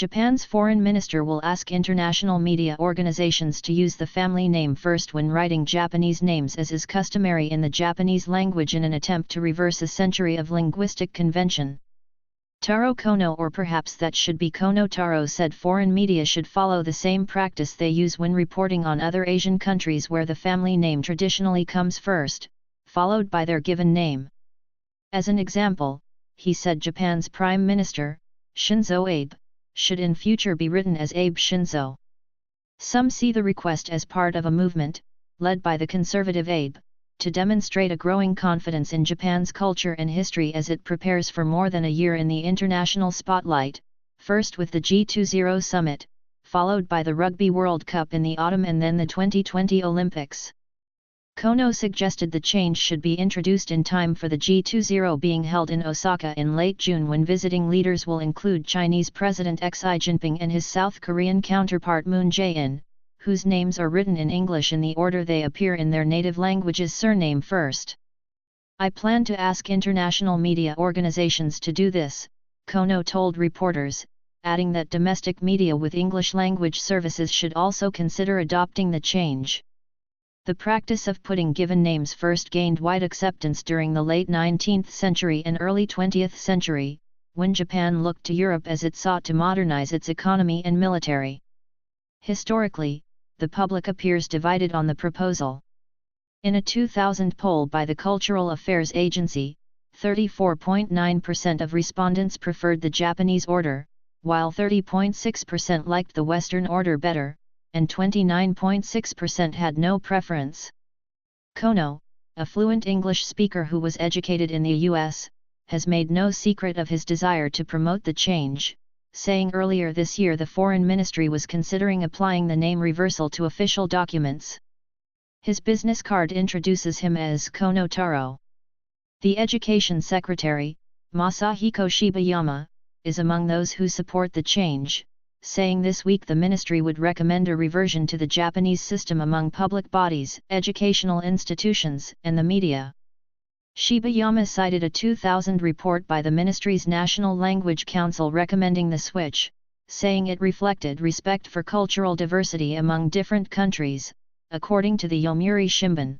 Japan's foreign minister will ask international media organizations to use the family name first when writing Japanese names, as is customary in the Japanese language, in an attempt to reverse a century of linguistic convention. Taro Kono, or perhaps that should be Kono Taro, said foreign media should follow the same practice they use when reporting on other Asian countries where the family name traditionally comes first, followed by their given name. As an example, he said Japan's Prime Minister, Shinzo Abe, should in future be written as Abe Shinzo. Some see the request as part of a movement, led by the conservative Abe, to demonstrate a growing confidence in Japan's culture and history as it prepares for more than a year in the international spotlight, first with the G20 summit, followed by the Rugby World Cup in the autumn and then the 2020 Olympics. Kono suggested the change should be introduced in time for the G20 being held in Osaka in late June, when visiting leaders will include Chinese President Xi Jinping and his South Korean counterpart Moon Jae-in, whose names are written in English in the order they appear in their native language's surname first. I plan to ask international media organizations to do this, Kono told reporters, adding that domestic media with English language services should also consider adopting the change. The practice of putting given names first gained wide acceptance during the late 19th century and early 20th century, when Japan looked to Europe as it sought to modernize its economy and military. Historically, the public appears divided on the proposal. In a 2000 poll by the Cultural Affairs Agency, 34.9% of respondents preferred the Japanese order, while 30.6% liked the Western order better, and 29.6% had no preference. Kono, a fluent English speaker who was educated in the U.S., has made no secret of his desire to promote the change, saying earlier this year the Foreign Ministry was considering applying the name reversal to official documents. His business card introduces him as Kono Taro. The Education Secretary, Masahiko Shibayama, is among those who support the change, saying this week the ministry would recommend a reversion to the Japanese system among public bodies, educational institutions, and the media. Shibayama cited a 2000 report by the ministry's National Language Council recommending the switch, saying it reflected respect for cultural diversity among different countries, according to the Yomiuri Shimbun.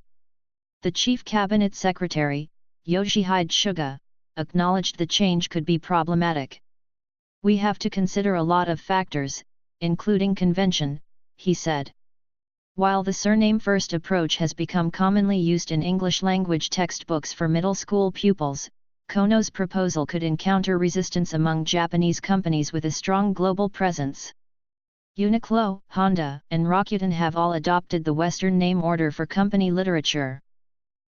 The Chief Cabinet Secretary, Yoshihide Suga, acknowledged the change could be problematic. "We have to consider a lot of factors, including convention," he said. While the surname-first approach has become commonly used in English-language textbooks for middle school pupils, Kono's proposal could encounter resistance among Japanese companies with a strong global presence. Uniqlo, Honda, and Rakuten have all adopted the Western name order for company literature.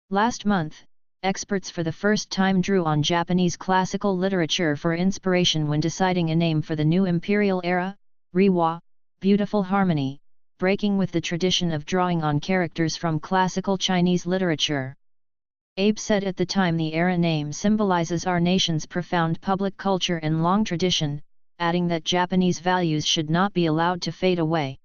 Last month, experts for the first time drew on Japanese classical literature for inspiration when deciding a name for the new imperial era, Reiwa, beautiful harmony, breaking with the tradition of drawing on characters from classical Chinese literature. Abe said at the time the era name symbolizes our nation's profound public culture and long tradition, adding that Japanese values should not be allowed to fade away.